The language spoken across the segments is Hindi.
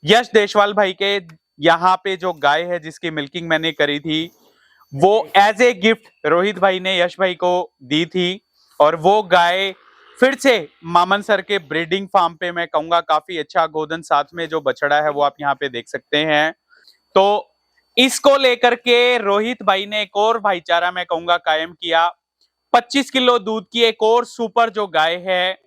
यश देशवाल भाई के यहाँ पे जो गाय है जिसकी मिल्किंग मैंने करी थी वो एज ए गिफ्ट रोहित भाई ने यश भाई को दी थी। और वो गाय फिर से मामन सर के ब्रीडिंग फार्म पे मैं कहूंगा काफी अच्छा गोदन साथ में जो बछड़ा है वो आप यहाँ पे देख सकते हैं। तो इसको लेकर के रोहित भाई ने एक और भाईचारा मैं कहूंगा कायम किया। 25 किलो दूध की एक और सुपर जो गाय है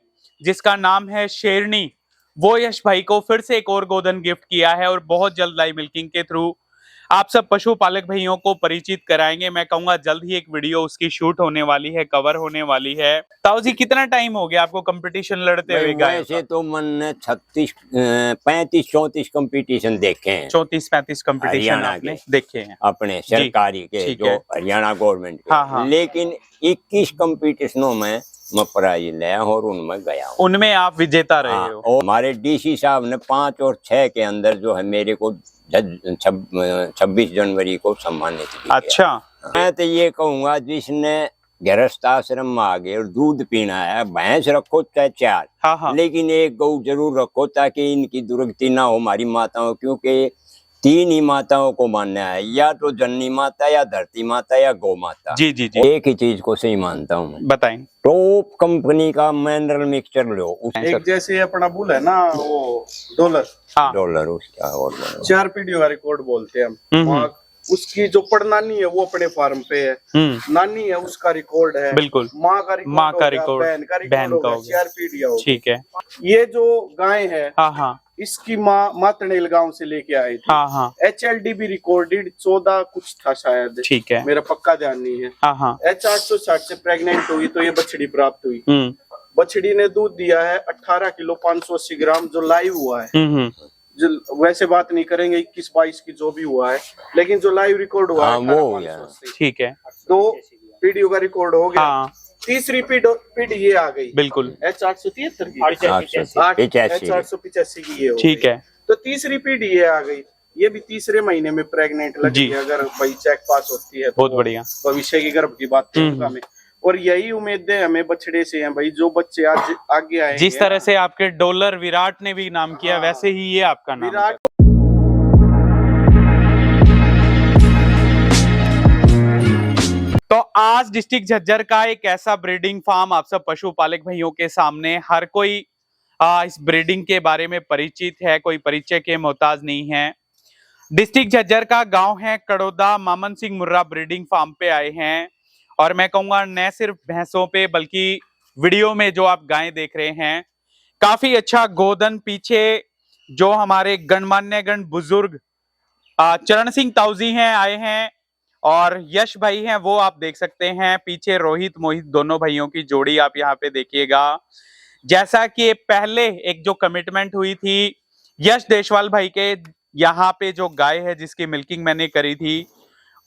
जिसका नाम है शेरनी, वो यश भाई को फिर से एक और गोदन गिफ्ट किया है और बहुत जल्द लाइव मिल्किंग के थ्रू आप सब पशुपालक भाइयों को परिचित कराएंगे। मैं कहूंगा जल्द ही एक वीडियो उसकी शूट होने वाली है, कवर होने वाली है। ताऊ जी कितना टाइम हो गया आपको कंपटीशन लड़ते हुए? वैसे तो मन ने 35-34 कंपटीशन देखे हैं। 34-35 कंपटीशन आपने देखे हैं अपने सरकारी के जो हरियाणा गवर्नमेंट के। हाँ। लेकिन 21 कंपटीशनों में मैं प्राइज लिया और उनमें गया हूँ। उनमें आप विजेता रहे हो। और हमारे डीसी साहब ने 5 और 6 के अंदर जो है मेरे को 26 जनवरी को सम्मानित किया। अच्छा, मैं तो ये कहूँगा जिसने गृहस्थ आश्रम में आ गए और दूध पीना है, भैंस रखो चाहे 4, हाँ। लेकिन एक गौ जरूर रखो ताकि इनकी दुर्गति ना हो हमारी माताओं, क्योंकि 3 ही माताओं को मानना है, या तो जननी माता या धरती माता या गौ माता। जी। एक ही चीज को सही मानता हूँ मैं। बताएं। टॉप कंपनी का मिनरल मिक्सचर लो। एक जैसे अपना बुल है ना वो डॉलर, डॉलर उसका और 4 पीढ़ियों का रिकॉर्ड बोलते हैं हम। वहाँ उसकी जो परनानी है वो अपने फार्म पे है, नानी है उसका रिकॉर्ड है, बिल्कुल। माँ का रिकॉर्ड, बहन का रिकॉर्ड, 4 पीढ़ियां। ठीक है। ये जो गाय है हाँ। इसकी माँ मातनेल गांव से लेके आई थी। हाँ। HLD भी रिकॉर्डेड 14 कुछ था शायद। ठीक है, मेरा पक्का ध्यान नहीं है। हाँ। H860 से प्रेग्नेंट हुई तो ये बछड़ी प्राप्त हुई। बछड़ी ने दूध दिया है 18 किलो 580 ग्राम जो लाइव हुआ है। जो वैसे बात नहीं करेंगे 21-22 की जो भी हुआ है, लेकिन जो लाइव रिकॉर्ड हुआ है वो ठीक है। 2 पीढ़ियों का रिकॉर्ड हो गया। तीसरी पीढ़ी ये आ गई, बिल्कुल H873 की, H885 की ये। ठीक है, तो तीसरी पीढ़ी ये आ गई। ये भी तीसरे महीने में प्रेग्नेंट लगी है, अगर भाई चेक पास होती है तो बहुत बढ़िया। भविष्य की गर्भ की बात करूंगा मैं। और यही उम्मीदें हमें बछड़े से हैं भाई, जो बच्चे आज आगे आए। जिस तरह से आपके डॉलर विराट ने भी नाम किया, वैसे ही ये आपका नाम विराट। तो आज डिस्ट्रिक्ट झज्जर का एक ऐसा ब्रीडिंग फार्म आप सब पशुपालक भाइयों के सामने, हर कोई इस ब्रीडिंग के बारे में परिचित है, कोई परिचय के मोहताज नहीं है। डिस्ट्रिक्ट झज्जर का गांव है कड़ौदा, मामन सिंह मुर्रा ब्रीडिंग फार्म पे आए हैं। और मैं कहूंगा न सिर्फ भैंसों पे बल्कि वीडियो में जो आप गायें देख रहे हैं, काफी अच्छा गोदन। पीछे जो हमारे गणमान्य गण बुजुर्ग चरण सिंह ताऊजी हैं आए हैं और यश भाई हैं, वो आप देख सकते हैं। पीछे रोहित मोहित दोनों भाइयों की जोड़ी आप यहाँ पे देखिएगा। जैसा कि पहले एक जो कमिटमेंट हुई थी यश देशवाल भाई के यहाँ पे जो गाय है जिसकी मिल्किंग मैंने करी थी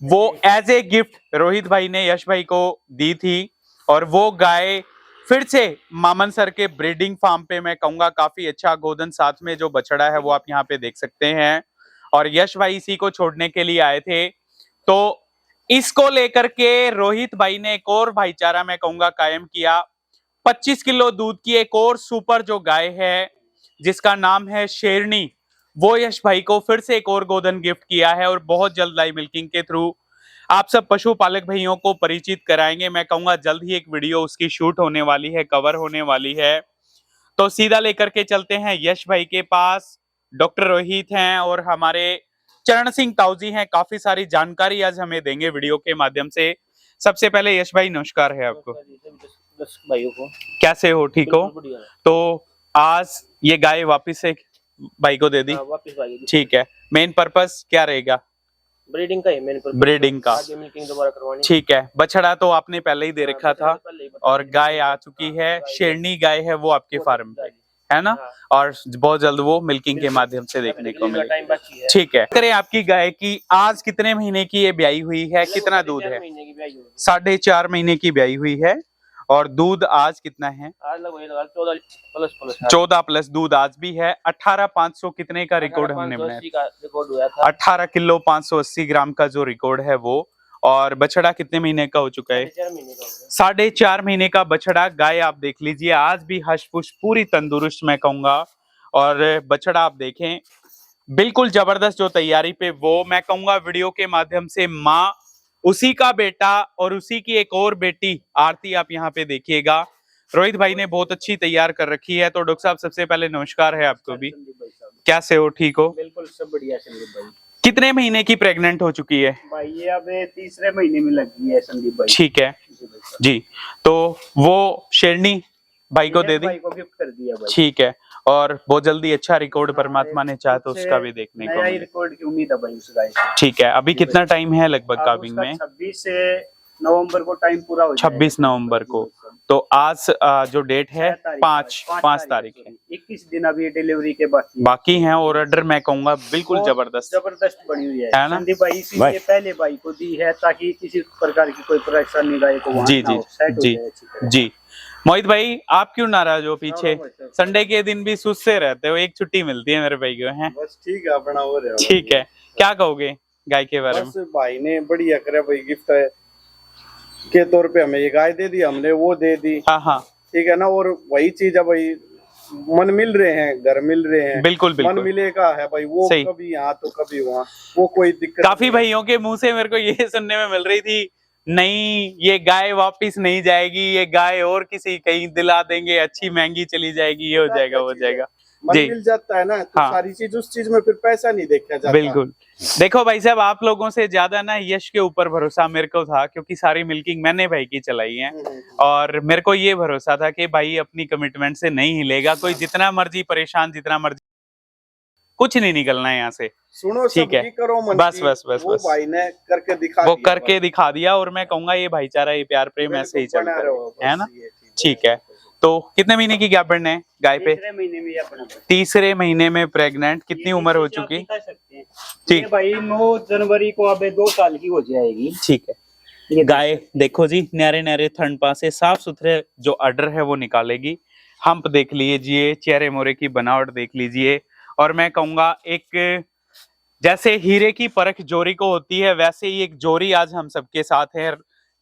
वो एज ए गिफ्ट रोहित भाई ने यश भाई को दी थी। और वो गाय फिर से मामन सर के ब्रीडिंग फार्म पे मैं कहूंगा काफी अच्छा गोदन साथ में जो बछड़ा है वो आप यहाँ पे देख सकते हैं। और यश भाई इसी को छोड़ने के लिए आए थे। तो इसको लेकर के रोहित भाई ने एक और भाईचारा मैं कहूंगा कायम किया। 25 किलो दूध की एक और सुपर जो गाय है जिसका नाम है शेरनी, वो यश भाई को फिर से एक और गोदन गिफ्ट किया है और बहुत जल्द लाइव मिल्किंग के थ्रू आप सब पशुपालक भाइयों को परिचित कराएंगे। मैं कहूंगा जल्द ही एक वीडियो उसकी शूट होने वाली है, कवर होने वाली है। तो सीधा लेकर के चलते हैं यश भाई के पास। डॉक्टर रोहित हैं और हमारे चरण सिंह ताऊजी हैं, काफी सारी जानकारी आज हमें देंगे वीडियो के माध्यम से। सबसे पहले यश भाई नमस्कार है आपको। भाइयों को कैसे हो? ठीक हो? तो आज ये गाय वापिस से भाई को दे दी? ठीक है, मेन पर्पस क्या रहेगा? ब्रीडिंग का ही मेन पर्पस। ब्रीडिंग का, मिल्किंग दोबारा करवानी। ठीक है। बछड़ा तो आपने पहले ही दे रखा था और गाय आ चुकी है, शेरनी गाय है वो आपके फार्म पे है ना, और बहुत जल्द वो मिल्किंग के माध्यम से देखने को मिलेगी। ठीक है, करें आपकी गाय की आज कितने महीने की ये ब्याई हुई है, कितना दूध है? 4.5 महीने की ब्याई हुई है। और दूध आज कितना है? आज लगभग 14 प्लस दूध आज भी है। 18,500 कितने का रिकॉर्ड हमने बनाया? 18 किलो 580 ग्राम का जो रिकॉर्ड है वो। और बछड़ा कितने महीने का हो चुका है? 4.5 महीने का बछड़ा। गाय आप देख लीजिए आज भी हष्ट पुष्ट पूरी तंदुरुस्त मैं कहूंगा। और बछड़ा आप देखें बिल्कुल जबरदस्त जो तैयारी पे वो मैं कहूंगा वीडियो के माध्यम से माँ, उसी का बेटा और उसी की एक और बेटी आरती आप यहाँ पे देखिएगा। रोहित भाई ने बहुत अच्छी तैयार कर रखी है। तो डॉक्टर साहब सबसे पहले नमस्कार है आपको भी, संदीप भाई साहब कैसे हो, ठीक हो? बिल्कुल सब बढ़िया संदीप भाई। कितने महीने की प्रेग्नेंट हो चुकी है? भाई ये अब तीसरे महीने में लगी है संदीप भाई। ठीक है जी भाई साहब। जी, तो वो शेरनी भाई को दे दी, भाई को गिफ्ट कर दिया भाई। ठीक है। और बहुत जल्दी अच्छा रिकॉर्ड परमात्मा ने चाहा तो उसका भी देखने को नया ही मिले। रिकॉर्ड की उम्मीद है भाई उस गाय से। ठीक है, अभी कितना टाइम है लगभग काबिंग में? 26 नवंबर को टाइम पूरा हो जाएगा। 26 नवंबर को। तो आज जो डेट है 5 तारीख है। 21 दिन अभी डिलीवरी के बाकी हैं और ऑर्डर मैं कहूंगा बिल्कुल जबरदस्त बनी हुई है है ना? संदीप भाई इसीलिए पहले भाई को दी है ताकि किसी प्रकार की कोई परेशानी गाय को वहाँ जी ना जी हो, सेट हो जी जाए अच्छी तरह। जी। मोहित भाई आप क्यों नाराज हो पीछे? संडे के दिन भी सुस्त से रहते हो, एक छुट्टी मिलती है मेरे भाई को, है? बस ठीक है अपना हो रहा है। ठीक है, क्या कहोगे गाय के बारे में? बस भाई ने बढ़िया करे भाई, गिफ्ट के तौर पे हमें ये गाय दे दी, हमने वो दे दी, हाँ हाँ ठीक है ना। और वही चीज है भाई, मन मिल रहे हैं, घर मिल रहे हैं, बिल्कुल मन बिल्कुल मिलेगा है भाई, वो सही। कभी यहाँ तो कभी वहाँ, वो कोई दिक्कत काफी नहीं। भाइयों के मुंह से मेरे को ये सुनने में मिल रही थी, नहीं ये गाय वापिस नहीं जाएगी, ये गाय और किसी कहीं दिला देंगे, अच्छी महंगी चली जाएगी, ये हो जाएगा वो हो जाएगा। मन जी मिल जाता है ना तो हाँ। सारी चीज, उस चीज में फिर पैसा नहीं देखा जाता। बिल्कुल। देखो भाई साहब, आप लोगों से ज्यादा ना यश के ऊपर भरोसा मेरे को था, क्योंकि सारी मिल्किंग मैंने भाई की चलाई है और मेरे को ये भरोसा था कि भाई अपनी कमिटमेंट से नहीं हिलेगा, कोई जितना मर्जी परेशान, जितना मर्जी, कुछ नहीं निकलना है यहाँ से। सुनो ठीक है, सबकी करो मन बस की, बस बस वो बस भाई ने करके दिखा वो दिया करके भाई। दिखा दिया। और मैं कहूंगा ये भाईचारा, ये प्यार प्रेम ऐसे ही बिल्कुल बना चलता रहो, है ना? बस ये ठीक है। तो कितने महीने की गैपन है गाय पे? तीसरे महीने में अपना तीसरे महीने में प्रेग्नेंट। कितनी उम्र हो चुकी? ठीक ठीक। भाई 9 जनवरी को अब 2 साल की हो जाएगी। ठीक है। ये गाय देखो जी, न्यारे न्यारे थन पा से साफ सुथरे जो अडर है वो निकालेगी। हम्प देख लीजिए, चेहरे मोरे की बनावट देख लीजिए। और मैं कहूंगा एक जैसे हीरे की परख जोरी को होती है, वैसे ही एक जोरी आज हम सबके साथ है।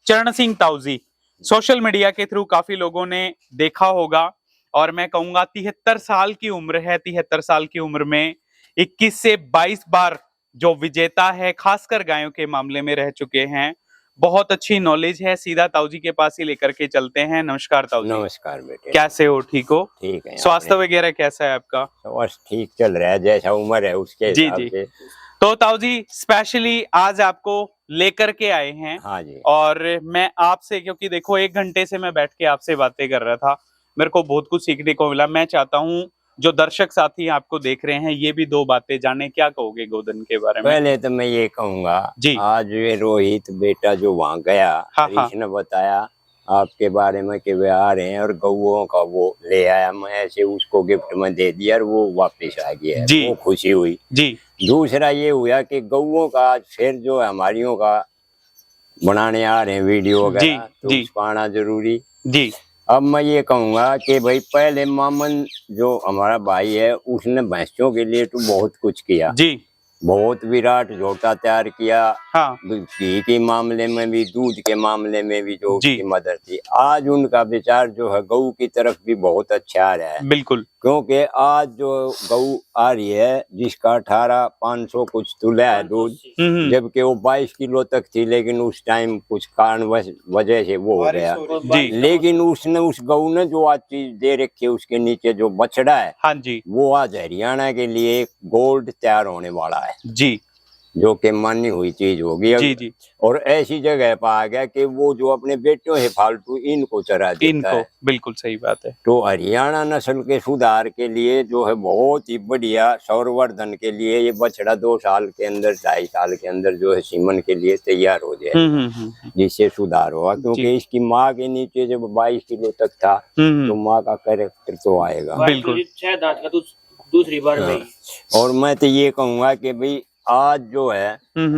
चरण सिंह ताऊजी, सोशल मीडिया के थ्रू काफी लोगों ने देखा होगा। और मैं कहूंगा 73 साल की उम्र है। 73 साल की उम्र में 21 से 22 बार जो विजेता है, खासकर गायों के मामले में रह चुके हैं। बहुत अच्छी नॉलेज है। सीधा ताऊजी के पास ही लेकर के चलते हैं। नमस्कार ताऊजी। नमस्कार बेटे। कैसे हो, ठीक हो? ठीक है। स्वास्थ्य वगैरह कैसा है आपका? स्वास्थ्य ठीक चल रहा है, जैसा उम्र है उसके जी हिसाब जी। से। तो ताऊजी स्पेशली आज आपको लेकर के आए हैं। हाँ जी। और मैं आपसे, क्योंकि देखो 1 घंटे से मैं बैठ के आपसे बातें कर रहा था, मेरे को बहुत कुछ सीखने को मिला। मैं चाहता हूँ जो दर्शक साथी आपको देख रहे हैं ये भी 2 बातें जाने। क्या कहोगे गोधन के बारे में? पहले तो मैं ये कहूंगा जी। आज ये रोहित बेटा जो वहाँ गया, हाँ, हाँ। इसने बताया आपके बारे में कि वे आ रहे हैं और गौओं का वो ले आया, मैं ऐसे उसको गिफ्ट में दे दिया और वो वापस आ गया। जी। वो खुशी हुई जी दूसरा ये हुआ कि गौओं का आज फिर जो हमारियों का बनाने आ रहे हैं वीडियो वगैरह, तो जी। उसको आना जरूरी। जी अब मैं ये कहूंगा कि भाई पहले मामन जो हमारा भाई है उसने भैंसों के लिए तो बहुत कुछ किया, जी बहुत विराट झोटा तैयार किया। हाँ घी के मामले में भी, दूध के मामले में भी जो जी। उसकी मदद थी। आज उनका विचार जो है गऊ की तरफ भी बहुत अच्छा आ रहा है, बिल्कुल। क्योंकि आज जो गऊ आ रही है जिसका 18,500 कुछ तुला है दूध, जबकि वो 22 किलो तक थी, लेकिन उस टाइम कुछ कारण वजह से वो हो गया। जी लेकिन उसने उस गऊ ने जो आज चीज दे रखी है उसके नीचे जो बछड़ा है, हाँ जी वो आज हरियाणा के लिए गोल्ड तैयार होने वाला है, जी जो कि मानी हुई चीज होगी। जी जी। और ऐसी जगह पर आ गया कि वो जो अपने बेटों है फालतू इनको चरा देता इनको है। बिल्कुल सही बात है। तो हरियाणा नस्ल के सुधार के लिए जो है बहुत ही बढ़िया, सौरवर्धन के लिए ये बछड़ा 2 साल के अंदर, 2.5 साल के अंदर जो है सीमन के लिए तैयार हो जाए, जिससे सुधार होगा। क्योंकि इसकी माँ के नीचे जब 22 किलो तक था तो माँ का कैरेक्टर तो आएगा। बिल्कुल। 6 दांत का दूसरी बार हाँ। भाई। और मैं तो ये कहूंगा कि भाई आज जो है,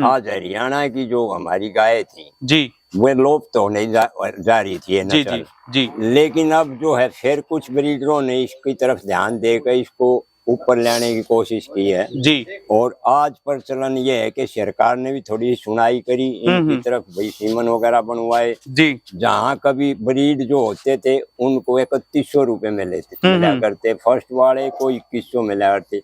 आज हरियाणा की जो हमारी गाय थी जी वे लोप तो नहीं जा रही थी जी जी जी। लेकिन अब जो है फिर कुछ ब्रीडरों ने इसकी तरफ ध्यान देकर इसको ऊपर लाने की कोशिश की है जी। और आज प्रचलन ये है कि सरकार ने भी थोड़ी सुनाई करी इनकी तरफ, भाई सीमन वगैरह बनवाए। जी। जहाँ कभी ब्रीड जो होते थे उनको 3100 रुपए में मिला करते, फर्स्ट वाले को 2100 मिला करते।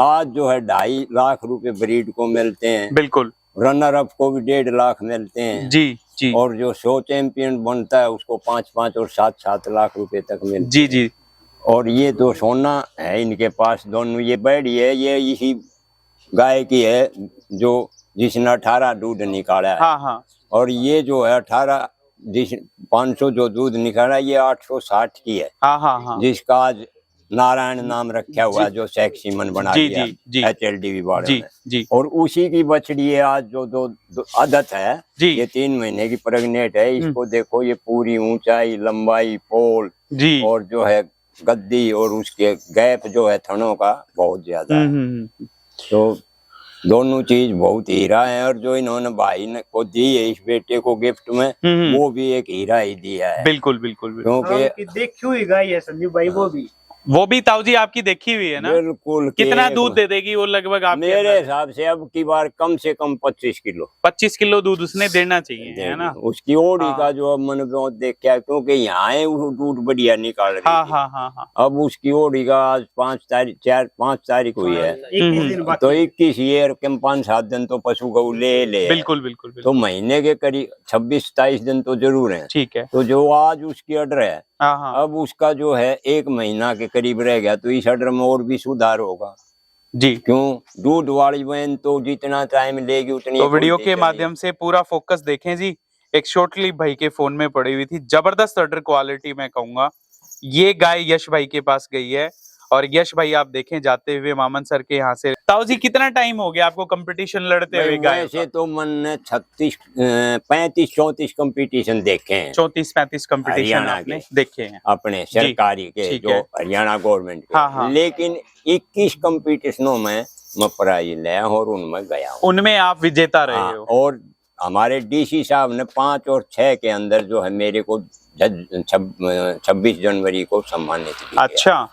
आज जो है 2.5 लाख रुपए ब्रीड को मिलते हैं, बिल्कुल। रनर अप को भी 1.5 लाख मिलते हैं जी जी। और जो 100 चैंपियन बनता है उसको 5-5 और 7-7 लाख रुपए तक मिलते जी हैं। जी। और ये तो सोना है इनके पास दोनों। ये बैड़ी है, ये इसी गाय की है जो जिसने 18 दूध निकाला है। हाँ हाँ। और ये जो है 18 जिस 500 जो दूध निकाला ये 860 की है। हाँ हाँ हाँ। जिसका आज नारायण नाम रखा हुआ है, जो सेक्स सीमन बना जी दिया जी जी HLDV वाले जी में। जी। और उसी की बछड़ी है आज जो दो आदत है जी। ये 3 महीने की प्रेग्नेंट है। इसको देखो, ये पूरी ऊंचाई, लंबाई, पोल जी। और जो है गद्दी और उसके गैप जो है थनों का बहुत ज्यादा है। तो दोनों चीज बहुत हीरा है। और जो इन्होंने भाई ने को दी है इस बेटे को गिफ्ट में, वो भी एक हीरा ही दिया है। बिल्कुल बिल्कुल बिल्कुल। क्योंकि देखी हुई गाय है संदीप भाई, वो भी ताऊ जी आपकी देखी हुई है ना? बिल्कुल। कितना दूध दे देगी वो लगभग आपके मेरे अंदाजे? हिसाब से अब की बार कम से कम 25 किलो 25 किलो दूध उसने देना चाहिए, है ना? उसकी ओड़ी हाँ। का जो अब मैंने बहुत देखा है, क्योंकि यहाँ है वो दूध बढ़िया निकाल रही हाँ थी। हाँ हाँ हाँ। अब उसकी ओड़ी का आज 5 तारीख हुई है, 21 दिन बाकी। तो 21 ये 5-7 दिन तो पशु गौ ले बिल्कुल बिल्कुल तो बिल्कुल। महीने के करीब 26-27 दिन तो जरूर है। ठीक है। तो जो आज उसकी ऑर्डर है, हाँ हाँ। अब उसका जो है 1 महीना के करीब रह गया, तो इस ऑर्डर में और भी सुधार होगा। जी। क्यों, दूध वाली बहन तो जितना टाइम लेगी उतनी तो वीडियो के माध्यम से पूरा फोकस देखें जी। एक शॉर्ट क्लिप भाई के फोन में पड़ी हुई थी, जबरदस्त ऑर्डर क्वालिटी मैं कहूंगा। ये गाय यश भाई के पास गई है और यश भाई आप देखें जाते हुए मामन सर के यहाँ से। ताऊ जी कितना टाइम हो गया आपको कंपटीशन लड़ते हुए गाय? वैसे तो मन ने 35-34 कंपटीशन देखे हैं, 34-35 कंपटीशन हरियाणा आपने के। देखे हैं अपने सरकारी के, ठीक जो है। हरियाणा गवर्नमेंट के। हाँ, हाँ। लेकिन 21 कंपटीशनों में मैं प्राइज लिया और उनमें गया हूँ। उनमें आप विजेता रहे हाँ, हो। और हमारे DC साहब ने 5 और 6 के अंदर जो है मेरे को 26 जनवरी को सम्मानित किया। अच्छा,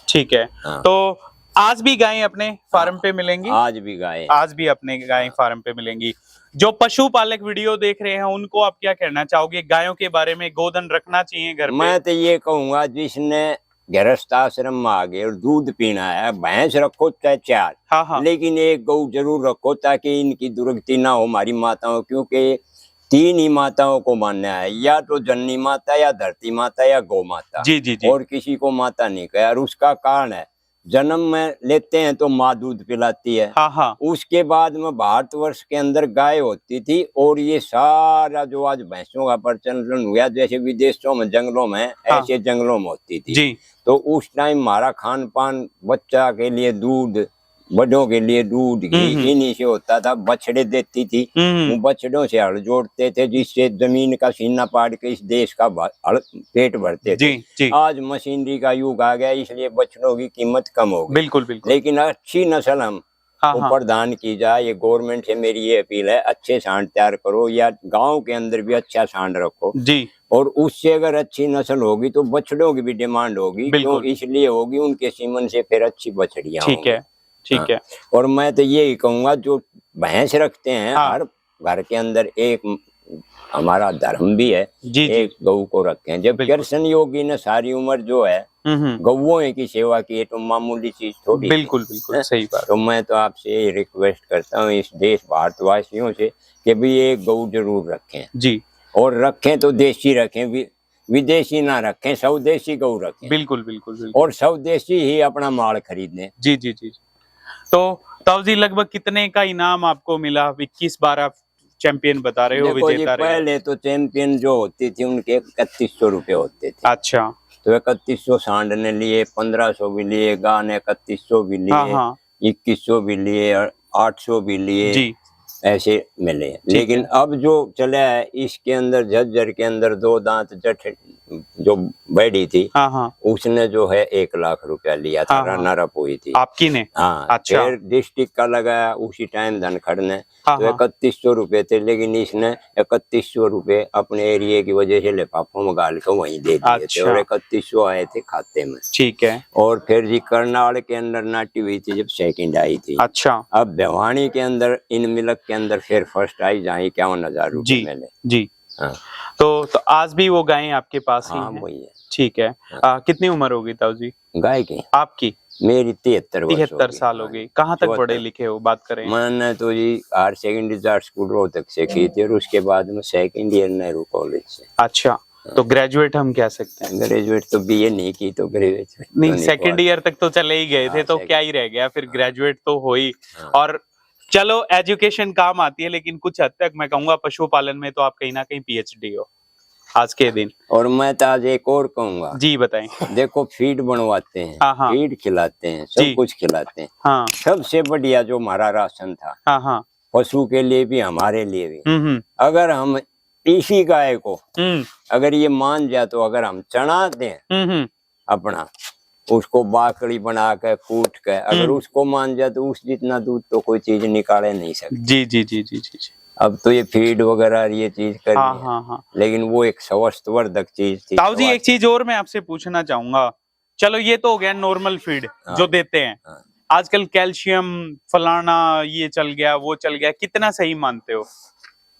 ठीक है। हाँ। तो आज भी गायें अपने फार्म पे मिलेंगी? आज भी गाय, आज भी अपने गायें फार्म पे मिलेंगी। जो पशुपालक वीडियो देख रहे हैं उनको आप क्या कहना चाहोगे गायों के बारे में? गोधन रखना चाहिए घर पे? मैं तो ये कहूंगा, जिसने गृहस्थ आश्रम में आ गए और दूध पीना है, भैंस रखो चाहे 4, हाँ हाँ। लेकिन एक गौ जरूर रखो ताकि इनकी दुर्गति ना हो हमारी माताओं। क्योंकि 3 ही माताओं को मानना है, या तो जननी माता, या धरती माता, या गौ माता। जी जी जी। और किसी को माता नहीं कहा। और उसका कारण है, जन्म में लेते हैं तो माँ दूध पिलाती है। हाँ हाँ। उसके बाद में भारतवर्ष के अंदर गाय होती थी, और ये सारा जो आज भैंसों का प्रचलन हुआ, जैसे विदेशों में जंगलों में, ऐसे जंगलों में होती थी जी। तो उस टाइम हमारा खान पान बच्चा के लिए दूध, बड़ों के लिए दूध, घी इन्हीं से होता था। बछड़े देती थी, उन बछड़ों से हल जोड़ते थे, जिससे जमीन का सीना पाड़ के इस देश का पेट भरते थे। जी जी। आज मशीनरी का युग आ गया, इसलिए बछड़ों की कीमत कम हो गई। बिल्कुल बिल्कुल। लेकिन अच्छी नस्ल हम हाँ को हाँ। प्रदान की जाए, ये गवर्नमेंट से मेरी ये अपील है। अच्छे सांड तैयार करो, या गांव के अंदर भी अच्छा सांड रखो जी। और उससे अगर अच्छी नस्ल होगी तो बछड़ों की भी डिमांड होगी। क्यों, इसलिए होगी उनके सीमन से फिर अच्छी बछड़ियां ठीक है, ठीक है। और मैं तो यही कहूंगा, जो भैंस रखते हैं, हाँ। हर घर के अंदर एक, हमारा धर्म भी है, जी एक गऊ को रखें। जब कृष्ण योगी ने सारी उम्र जो है गौओं की सेवा की है, तो मामूली चीज थोड़ी। बिल्कुल बिल्कुल सही बात। तो मैं तो आपसे रिक्वेस्ट करता हूँ इस देश भारतवासियों से कि भी एक गऊ जरूर रखें जी। और रखें तो देशी रखें, विदेशी ना रखें, स्वदेशी गऊ रखें। बिल्कुल बिल्कुल बिल्कुल। और स्वदेशी ही अपना माल खरीदें। जी जी जी। तो ताऊ जी लगभग कितने का इनाम आपको मिला? 21 बार आप चैंपियन बता रहे हो, विजेता रहे। पहले तो चैंपियन जो होती थी उनके 3100 रुपए होते थे। अच्छा। तो 3100 सांड ने लिए, 1500 भी लिए, गाय ने 3100 भी लिए, हाँ हाँ। 2100 भी लिए, 800 भी लिए जी। ऐसे मिले। लेकिन अब जो चला है इसके अंदर झज्जर के अंदर 2 दांत जठ जो बैठी थी, हाँ हाँ उसने जो है 1 लाख रुपया लिया था। हाँ, हाँ। नरप हुई थी आपकी ने? हाँ। अच्छा। फिर डिस्ट्रिक्ट का लगाया उसी टाइम धनखड़ ने, हाँ, तो हाँ। 3100 रुपए थे, लेकिन इसने 3100 रुपए अपने एरिया की वजह से लिफाफों में गाल के वहीं दे दिए थे। अच्छा। और 3100 आए थे खाते में। ठीक है। और फिर जी करनाल के अंदर नाटी हुई थी जब सेकंड आई थी। अच्छा अब भिवानी के अंदर इन मिलक के अंदर फिर फर्स्ट आई, जहाँ 51,000 रुपए जी मिले। जी। हाँ तो आज भी वो गायें आपके पास ही हाँ हैं? वही है। ठीक है। कितनी उम्र होगी ताऊ जी गाय की आपकी? मेरी 73 वर्ष 73 साल हो गई। कहाँ तक पढ़े लिखे हो, बात करें? मैंने तो जी हायर सेकेंडरी स्कूल रोहतक से की थी, और उसके बाद में सेकंड ईयर नेहरू कॉलेज से। अच्छा, तो ग्रेजुएट हम कह सकते हैं? ग्रेजुएट तो बीए नहीं की, तो ग्रेजुएट नहीं, सेकंड ईयर तक तो चले ही गए थे, तो second- क्या ही रह गया फिर, ग्रेजुएट तो हो ही। हाँ। और चलो एजुकेशन काम आती है, लेकिन कुछ हद तक मैं कहूंगा पशुपालन में तो आप कहीं ना कहीं पीएचडी हो आज के दिन। और मैं तो आज एक और कहूंगा जी बताएं। देखो फीड बनवाते हैं, हाँ, हाँ। फीड खिलाते हैं, जी। सब कुछ खिलाते हैं। हाँ सबसे बढ़िया जो हमारा राशन था, हाँ हाँ। पशु के लिए भी हमारे लिए भी, हम्म। अगर हम इसी गाय को हम्म अगर ये मान जाए, तो अगर हम चना दें हम्म। अपना, उसको बाकड़ी बना के कूट के, अगर उसको मान जाए, तो उस जितना दूध तो कोई चीज निकाले नहीं सकती। जी जी जी जी जी जी। अब तो ये फीड वगैरह ये चीज करनी हाँ है, हाँ हाँ। लेकिन वो एक स्वास्थ्यवर्धक चीज थी। ताऊ जी एक चीज और मैं आपसे पूछना चाहूंगा, चलो ये तो हो गया नॉर्मल फीड जो देते हैं, हाँ। आजकल कैल्शियम फलाना ये चल गया वो चल गया, कितना सही मानते हो?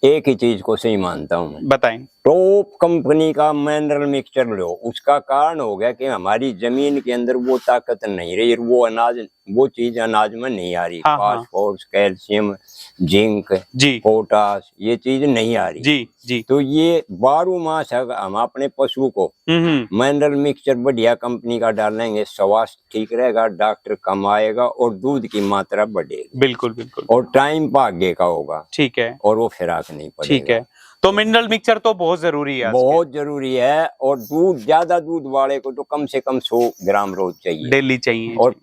एक ही चीज को सही मानता हूँ मैं, बताएं। टॉप कंपनी का मिनरल मिक्सचर लो। उसका कारण हो गया कि हमारी जमीन के अंदर वो ताकत नहीं रही, वो अनाज वो चीज अनाज में नहीं आ रही। हाँ, हाँ। फास्फोरस, कैल्शियम, जिंक, जी पोटास, ये चीज नहीं आ रही। जी जी। तो ये 12 मास अगर हम अपने पशु को मिनरल मिक्सचर बढ़िया कंपनी का डालेंगे, स्वास्थ्य ठीक रहेगा, डॉक्टर कम आएगा, और दूध की मात्रा बढ़ेगी। बिल्कुल बिल्कुल। और टाइम भाग्य का होगा। ठीक है। और वो फिराक नहीं पड़ेगा। ठीक है, तो मिनरल मिक्सचर तो बहुत जरूरी है, बहुत जरूरी है। और दूध, ज्यादा दूध वाले को तो कम से कम 100 ग्राम रोज चाहिए, डेली चाहिए। और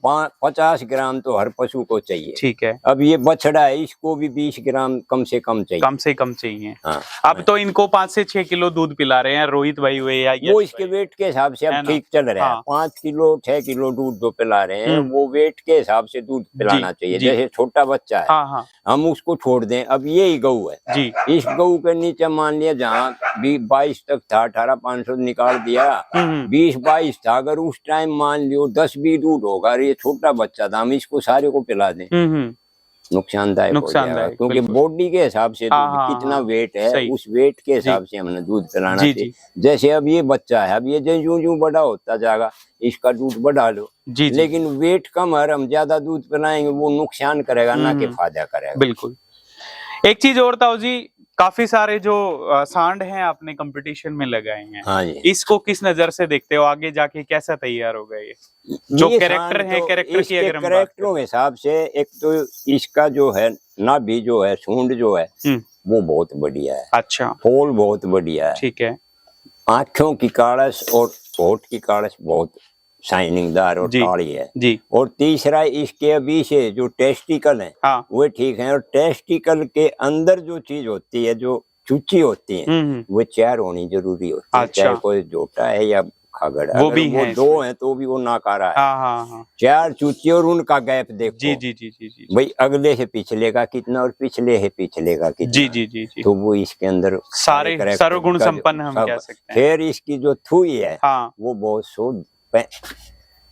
50 ग्राम तो हर पशु को चाहिए। ठीक है। अब ये बछड़ा है, इसको भी 20 ग्राम कम से कम चाहिए। कम से कम चाहिए। हाँ। अब तो इनको 5 से 6 किलो दूध पिला रहे हैं रोहित भाई हुए या वो यश इसके भाई। वेट के हिसाब से है अब ना? ठीक चल रहा है। हाँ। 5 किलो 6 किलो दूध जो पिला रहे हैं, वो वेट के हिसाब से दूध पिलाना चाहिए। जी। जैसे छोटा बच्चा है, हाँ हाँ हम उसको छोड़ दें। अब यही गऊ है जी। इस गऊ के नीचे मान लिया जहाँ 22 तक था, 18,500 निकाल दिया, 20-22 था। अगर उस टाइम मान लियो 10-20 दूध होगा, अरे ये छोटा बच्चा था, हम इसको सारे को पिला दें, नुकसानदायक हो जाएगा। क्योंकि बॉडी के हिसाब से दूध कितना वेट है, उस वेट के हिसाब से हमने दूध पिलाना चाहिए। जैसे अब ये बच्चा है, अब ये जो यूं बड़ा होता जाएगा, इसका दूध बढ़ा लो। लेकिन वेट कम है, हम ज्यादा दूध पिलाएंगे, वो नुकसान करेगा, ना कि फायदा करेगा। बिल्कुल। एक चीज और ताऊ जी, काफी सारे जो सांड हैं आपने कंपटीशन में लगाए हैं। हाँ जी। इसको किस नजर से देखते हो, आगे जाके कैसा तैयार होगा ये जो कैरेक्टर है? कैरेक्टर की अगर हम बात कैरेक्टरों के हिसाब से, एक तो इसका जो है नाभि जो है, सूंड जो है, वो बहुत बढ़िया है। अच्छा। फूल बहुत बढ़िया है। ठीक है। आंखों की काड़स और होठ की काड़स बहुत शाइनिंगदार और काली है जी। और तीसरा, इसके अभी से जो टेस्टिकल है, हाँ। वो ठीक है। और टेस्टिकल के अंदर जो चीज होती है, जो चूची होती है, वो 4 होनी जरूरी होती है। अच्छा। चाहे कोई जोटा है या खागड़, वो अगर भी वो 2 है तो भी वो नाकारा है। हाँ हाँ हाँ। 4 चूची और उनका गैप देखो। जी जी जी जी जी। भाई अगले से पिछले का कितना और पिछले है पिछले का कितना। जी जी जी जी। तो वो इसके अंदर सारे सर्वगुण संपन्न हम कह सकते हैं। फिर इसकी जो थुई है, हाँ, वो बहुत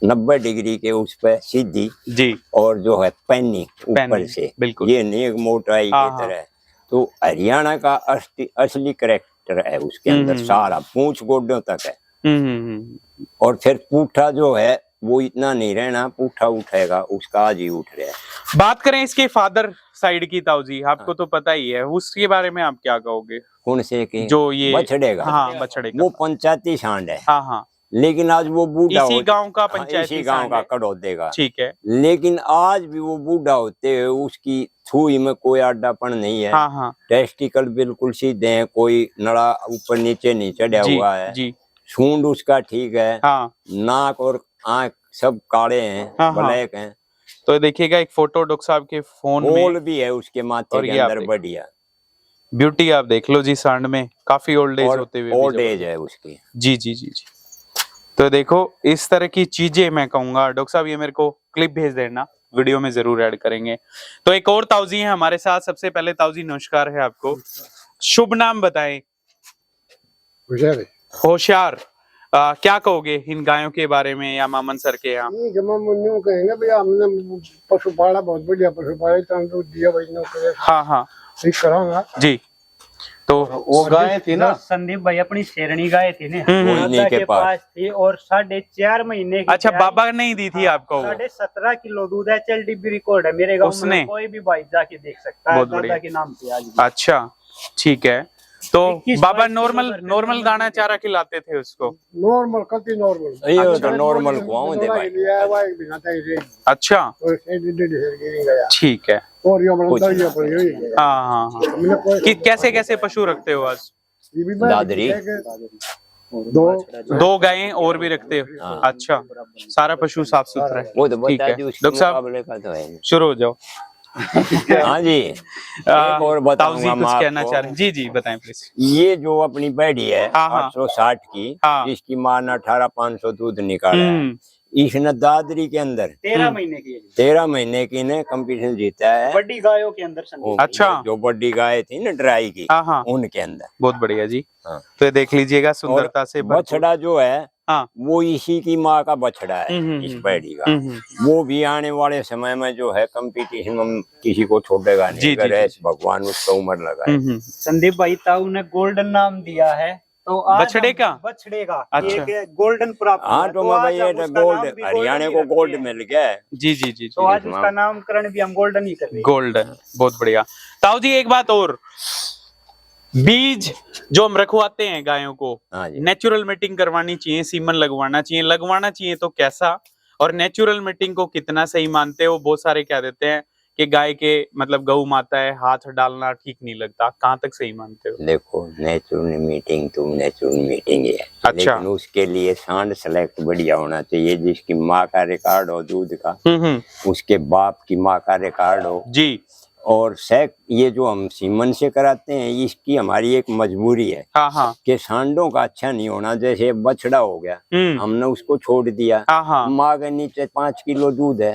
90 डिग्री के उस पे सीधी जी, और जो है पैनी ऊपर से, बिल्कुल ये नहीं एक मोटाई की तरह। तो हरियाणा का असली करैक्टर है उसके अंदर, सारा पूंछ गोड्डों तक है। और फिर पूठा जो है वो इतना नहीं रहना, पूठा उठेगा, उसका आज ही उठ रहा है। बात करें इसके फादर साइड की ताऊ जी, आपको तो पता ही है, उसके बारे में आप क्या कहोगे? कौन से की? जो ये बछड़ेगा। हाँ, बछड़ेगा। वो पंचायती सांड है। हाँ हाँ। लेकिन आज वो बूढ़ा इसी गांव का पंचायती इसी गांव का कड़ौदेगा। ठीक है। लेकिन आज भी वो बूढ़ा होते हुए उसकी थूई में कोई अड्डापन नहीं है। हाँ हाँ। टेस्टिकल बिल्कुल सीधे हैं, कोई नड़ा ऊपर नीचे नहीं चढ़ा हुआ है जी। सूंड उसका ठीक है। हाँ। नाक और आंख सब काले हैं, ब्लैक हैं। तो देखिएगा एक फोटो डॉक्टर साहब के फोन ओल में, भी है उसके माथे और के ये आप अंदर देख- बढ़िया, ब्यूटी आप देख लो जी सांड में, काफी ओल्ड एज और होते हुए भी ओल्ड जबरदस्त। एज है उसकी। जी जी जी जी। तो देखो इस तरह की चीजें मैं कहूंगा, डॉक्टर साहब ये मेरे को क्लिप भेज देना, वीडियो में जरूर ऐड करेंगे। तो एक और ताऊजी है हमारे साथ। सबसे पहले ताऊजी नमस्कार है आपको, शुभ नाम बताएं। होशियार। क्या कहोगे इन गायों के बारे में या मामन सर के यहाँ? यूं कहेंगे भैया हमने पशु पाला, बहुत बढ़िया पशु पाला, इतना दूध दिया भाई नो करे हाँ हाँ ठीक करांगा जी। तो वो गाय थी ना, जो संदीप भाई अपनी शेरनी गाय थी ना, हम्म, दादा के के पास। पास थी और 4.5 महीने की अच्छा गाय। बाबा नहीं दी थी आपको वो? 17.5 किलो दूध है, चल डिब्बी रिकॉर्ड है मेरे गांव उसने? में, कोई भी भाई जाके देख सकता है, बहुत बढ़िया। दादा के नाम पे आज भी। अच्छा ठीक है। तो 21 बाबा 22 नॉर्मल किलो नॉर्मल दाना चारा खिलाते थे उसको? नॉर्मल कति नॉर्मल ये अच्छा। तो नॉर्मल कुआं दे भाई। लिया भाई बिना ताई अच्छा और से ढेर गिरी गया ठीक है। और ये कुछ मतलब ये पड़ी हुई है हाँ हाँ हाँ। हमने कोई कि कैसे कैसे पशु रखते हो आज? ये भी दादरी। दो 2 गायें और भी रखते हो? हाँ। अच्छा, सारा पशु साफ सुथरा है। वो तो ठीक बता है दी उसके डॉक्टर साहब, मुकाबले का तो है। शुरू हो जाओ। हाँ जी, एक और ताऊजी बताऊंगा कुछ मैं कहना आपको। चाह रहे हैं? जी जी बताएं प्लीज। ये जो अपनी बैडी है हाँ, हाँ। 860 की, हाँ। जिसकी माँ ने 18,500 दूध निकाला है, हम्म, इसने दादरी के अंदर 13 महीने की है जी। 13 महीने की ने कंपटीशन जीता है। बड़ी गायों के अंदर संदीप। वो अच्छा। जो बड़ी गाय थी ना ड्राई की, हाँ हाँ उनके अंदर। बहुत बढ़िया जी। हाँ। तो ये देख लीजिएगा और सुंदरता से भरपूर। बछड़ा जो है हाँ। वो इसी की माँ का बछड़ा है, इस बैडी का। वो भी आने वाले समय में जो है कंपटीशन में किसी को छोड़ेगा जी, नहीं, जी, अगर जी। ऐसे भगवान उसको उम्र लगाए। संदीप भाई ताऊ ने गोल्डन नाम दिया है, तो आज बछड़े हम- का? बछड़े का अच्छा। एक गोल्डन प्राप्त हुआ हाँ है, तो तो मैं आज भाई हम ये उसका गोल्ड नाम भी हरियाणा गोल्डन को ही गोल्ड रखते हैं। मिल गया है। जी जी जी तो जी। आज उसका नामकरण भी हम गोल्डन ही कर रहे हैं। गोल्डन, बहुत बढ़िया। ताऊ जी एक बात और, बीज जो हम रखवाते हैं गायों को, हाँ जी। नेचुरल मीटिंग करवानी चाहिए, सीमन लगवाना चाहिए, लगवाना चाहिए तो कैसा? और नेचुरल मीटिंग को कितना सही मानते हो? बहुत सारे क्या देते हैं कि गाय के मतलब गौ माता है, हाथ डालना ठीक नहीं लगता, कहाँ तक सही मानते हो? देखो नेचुरल मीटिंग तो नेचुरल मीटिंग है, अच्छा। लेकिन उसके लिए सांड सेलेक्ट बढ़िया होना चाहिए, जिसकी माँ का रिकॉर्ड हो दूध का, उसके बाप की माँ का रिकॉर्ड हो जी। और ये जो हम सीमन से कराते हैं, इसकी हमारी एक मजबूरी है हाँ हाँ कि सांडों का अच्छा नहीं होना। जैसे बछड़ा हो गया, हमने उसको छोड़ दिया, हाँ हाँ माँ के नीचे 5 किलो दूध है,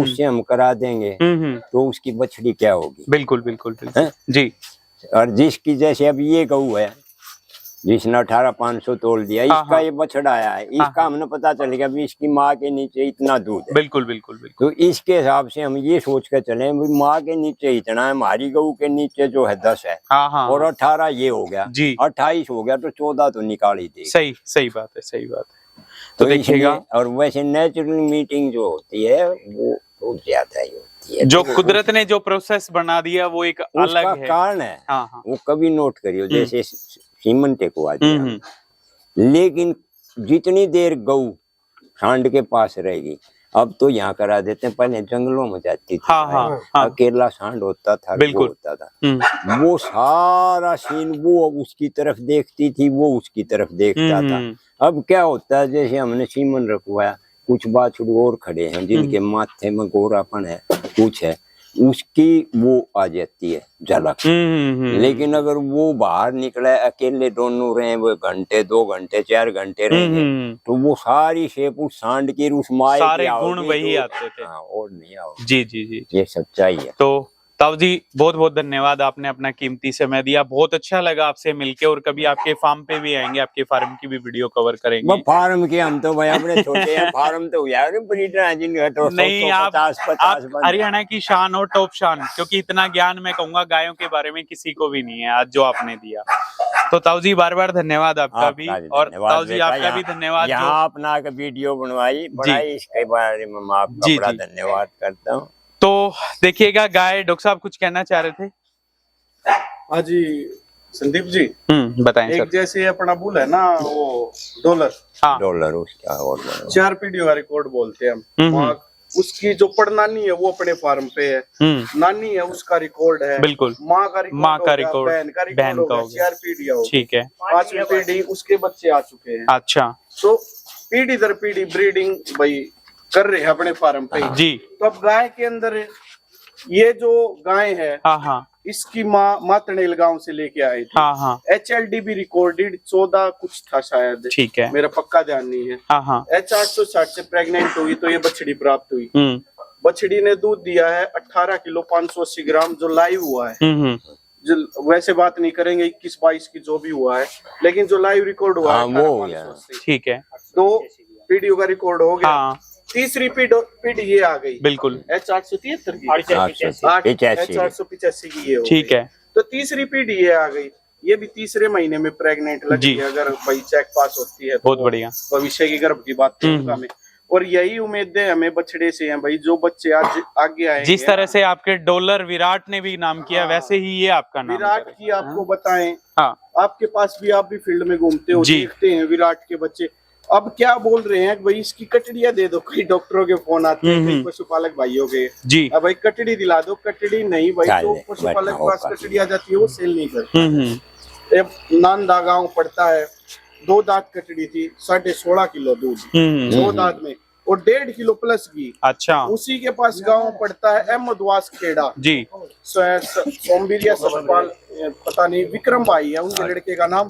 उससे हम करा देंगे तो उसकी बछड़ी क्या होगी? बिल्कुल बिल्कुल बिल्कुल हैं? जी। और जिसकी जैसे अब ये गऊ है जिसने 18,500 तोल दिया, हाँ, इसका हाँ। ये बछड़ा आया है, इसका हमने पता चल गया भी इसकी माँ के नीचे इतना दूध है, बिल्कुल बिल्कुल बिल्कुल। तो इसके हिसाब से हम ये सोच कर चले भी माँ के नीचे इतना है, हमारी गऊ के नीचे जो है 10 है, हाँ हाँ और 18 ये हो गया जी। 28 हो गया, तो 14 तो निकाल ही देगी। सही सही बात है, सही बात है। तो इसलिए- देखिएगा और वैसे नेचुरल मीटिंग जो होती है वो बहुत ज्यादा ही होती है, जो कुदरत ने जो प्रोसेस बना दिया वो एक उसका अलग है। कारण है। हाँ हाँ वो कभी नोट करियो, जैसे सीमन टेकवा दिया, हम्म। लेकिन जितनी देर गऊ सांड के पास रहेगी, अब तो यहाँ करा देते हैं, पहले जंगलों में जाती थी, हाँ, हाँ, हाँ। अकेला सांड होता था, बिल्कुल। वो होता था, वो सारा सीन वो उसकी तरफ देखती थी, वो उसकी तरफ देखता था। अब क्या होता है, जैसे हमने सीमन रखवाया, कुछ बाछड़ू और खड़े हैं जिनके माथे में गोरापन है, कुछ है, उसकी वो आ जाती है झलक। लेकिन अगर वो बाहर निकले, अकेले दोनों रहे, वो घंटे 2 घंटे 4 घंटे रहेंगे, तो वो सारी शेप उस सांड की, उस माए सारे की गुण आओगे, वही जो- आते थे। हाँ, और नहीं आओगे। जी जी जी। ये सच्चाई है। तो ताऊ जी बहुत बहुत धन्यवाद, आपने अपना कीमती समय दिया, बहुत अच्छा लगा आपसे मिलके, और कभी आपके फार्म पे भी आएंगे, आपके फार्म की भी वीडियो कवर वो करेंगे। फार्म के हम तो भाई अपने छोटे हैं, फार्म तो हुआ है ब्रीडर हैं जिनका तो नहीं, आप 50 बंद है। हरियाणा की शान हो, टॉप शान, क्योंकि इतना ज्ञान मैं कहूंगा गायों के बारे में किसी को भी नहीं है आज जो आपने दिया। तो ताऊ जी बार बार धन्यवाद आपका भी, और ताऊ जी आपका भी धन्यवाद जो यहाँ अपना वीडियो बनवाई बनाई, इसके बारे में मैं आपका जी, बड़ा जी। धन्यवाद करता हूँ। तो देखिएगा गाय। डॉक्टर साहब कुछ कहना चाह रहे थे? हाँ जी संदीप जी, बताएं एक सर। जैसे अपना बुल है ना वो डॉलर, हाँ डॉलर उसका और बड़ा। 4 पीढ़ी का रिकॉर्ड बोलते हैं हम। वहाँ उसकी जो परनानी है वो अपने फार्म पे है, नानी है उसका रिकॉर्ड है, बिल्कुड, माँ का रिकॉर्ड, माँ का रिकॉर्ड, बहन का बहन रिकॉर्ड का हो हो गया, गया। 4 पीढ़ियां हो गई। ठीक है। 5वीं पीढ़ी उसके बच्चे आ चुके हैं। अच्छा। तो पीढ़ी दर पीढ़ी ब्रीडिंग भाई कर रहे हैं अपने फार्म पे ही। जी। तो अब गाय के अंदर ये जो गाय है, हाँ हाँ इसकी माँ मातनेल गांव से लेके आए थे। हाँ हाँ HLD भी रिकॉर्डेड 14 कुछ था शायद, ठीक है। मेरा पक्का ध्यान नहीं है। हाँ हाँ H860 से प्रेग्नेंट हुई तो ये बछड़ी प्राप्त हुई। बछड़ी ने दूध दिया है 18 किलो 580 ग्राम, जो लाइव हुआ है। जो वैसे बात नहीं करेंगे 21-22 की जो भी हुआ है, लेकिन जो लाइव रिकॉर्ड हुआ है वो हो गया। 18,580। ठीक है। तो पीडीओ का रिकॉर्ड हो गया। हाँ तीसरी पीढ़ी ये आ गई, बिल्कुल। H873 की, 885 H885 की ये हो ठीक गई। है। तो तीसरी पीढ़ी ये आ गई, ये भी तीसरे महीने में प्रेग्नेंट लगी है। अगर भाई चेक पास होती है तो बहुत बढ़िया। भविष्य की गर्भ की बात करूंगा मैं। और यही उम्मीदें हमें बछड़े से हैं भाई, जो बच्चे आज आगे आएंगे। जिस तरह से आपके डॉलर विराट ने भी नाम किया, वैसे ही ये आपका नाम विराट की आपको बताएं, हाँ आपके पास भी, आप भी फील्ड में घूमते हो, जी। देखते हैं विराट के बच्चे। अब क्या बोल रहे हैं भाई, इसकी कटड़ियां दे दो। कई डॉक्टरों के फोन आते हैं, कई पशुपालक भाइयों के, जी। अब भाई कटड़ी दिला दो। कटड़ी नहीं भाई, जो पशुपालक के पास कटड़ी आ जाती है वो सेल नहीं करते। नांदा गांव पड़ता है, 2 दांत कटड़ी थी, 16.5 किलो दूध 2 दांत में, और 1.5 किलो प्लस घी। अच्छा। उसी के पास गांव पड़ता है अहमदवास खेड़ा जी। सोमवीरिया सतपाल, पता नहीं, विक्रम भाई है उनके लड़के का नाम,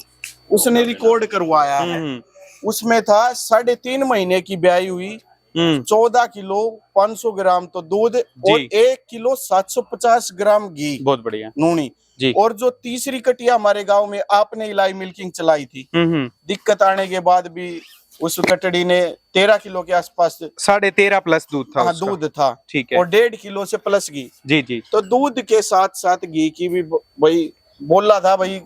उसने रिकॉर्ड करवाया है। उसमें था 3.5 महीने की ब्याई हुई, 14 किलो 500 ग्राम तो दूध, और 1 किलो 750 ग्राम घी। बहुत बढ़िया नूनी जी। और जो तीसरी कटिया हमारे गांव में आपने इलाई मिल्किंग चलाई थी, दिक्कत आने के बाद भी उस कटड़ी ने 13 किलो के आसपास 13.5 प्लस दूध था। हाँ, उसका। दूध था, ठीक है। और 1.5 किलो से प्लस घी। जी जी। तो दूध के साथ साथ घी की भी भाई बोला था भाई,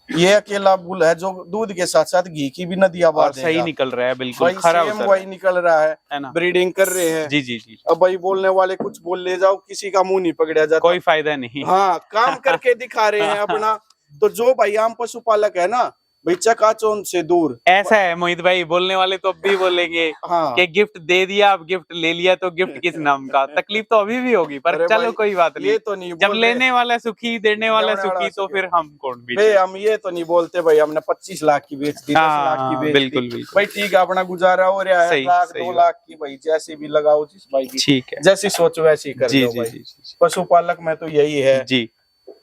ये अकेला बुल है जो दूध के साथ साथ घी की भी नदी आबाद है। सही निकल रहा है, बिल्कुल भाई खरा सेम उतर वही निकल रहा है ना। ब्रीडिंग कर रहे हैं। जी जी जी। अब भाई बोलने वाले कुछ बोल ले जाओ, किसी का मुंह नहीं पकड़ा जाता, कोई फायदा नहीं। हाँ, काम करके दिखा रहे हैं अपना। तो जो भाई आम पशुपालक है ना भाई, चकाचौंध से दूर। ऐसा है मोहित भाई, बोलने वाले तो अब भी बोलेंगे हाँ, कि गिफ्ट दे दिया, अब गिफ्ट ले लिया तो गिफ्ट किस नाम का। तकलीफ तो अभी भी होगी, पर अरे चलो भाई, कोई बात नहीं। ये तो नहीं जब बोल लेने वाला सुखी, देने वाला देने वाला सुखी, तो सुखी। फिर हम कौन भी। भाई हम ये तो नहीं बोलते भाई हमने 25 लाख की बेच दी, 10 लाख की बेच बिल्कुल दी। बिल्कुल। भाई ठीक है, अपना गुजारा हो रहा है, सही, 1 लाख सही 2 बात। लाख की भाई जैसी भी लगाओ जिस भाई की, ठीक है। जैसी सोचो वैसी कर जी लो जी भाई। जी जी पशुपालक में तो यही है, जी।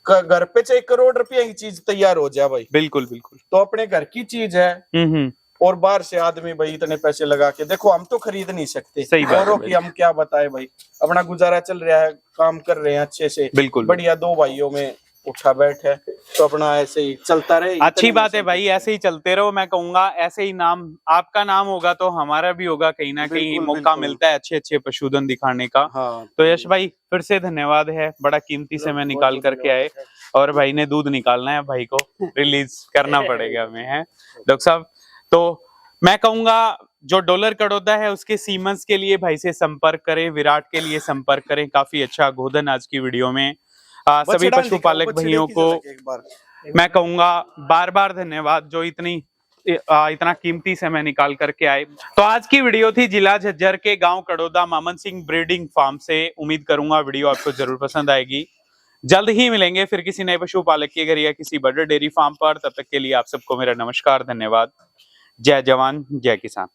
घर पे चाहे 1 करोड़ रुपया की चीज तैयार हो जाए भाई, बिल्कुल बिल्कुल। तो अपने घर की चीज है। और बाहर से आदमी भाई इतने पैसे लगा के, देखो हम तो खरीद नहीं सकते, सही बात है औरों भाई। की हम क्या बताए भाई। अपना गुजारा चल रहा है, काम कर रहे हैं अच्छे से, बिल्कुल बढ़िया, 2 भाइयों में उठा बैठ है, तो अपना ऐसे ही चलता रहे। अच्छी इतने बात है भाई, ऐसे ही चलते रहो। मैं कहूंगा ऐसे ही नाम आपका नाम होगा तो हमारा भी होगा, कहीं ना कहीं बिल्कुल, मौका बिल्कुल। मिलता है अच्छे अच्छे पशुधन दिखाने का। हाँ, तो यश भाई फिर से धन्यवाद है, बड़ा कीमती समय निकाल करके आए। और भाई ने दूध निकालना है, भाई को रिलीज करना पड़ेगा हमें, है डॉक्टर साहब। तो मैं कहूंगा जो डॉलर कड़ौदा है उसके सीमंस के लिए भाई से संपर्क करें, विराट के लिए संपर्क करें। काफी अच्छा गोधन आज की वीडियो में। सभी पशुपालक भाइयों को मैं कहूंगा बार बार धन्यवाद, जो इतना कीमती समय निकाल करके आए। तो आज की वीडियो थी जिला झज्जर के गांव कड़ौदा मामन सिंह ब्रीडिंग फार्म से। उम्मीद करूंगा वीडियो आपको जरूर पसंद आएगी। जल्द ही मिलेंगे फिर किसी नए पशुपालक के घर या किसी बड़े डेयरी फार्म पर। तब तक के लिए आप सबको मेरा नमस्कार, धन्यवाद। जय जवान जय किसान।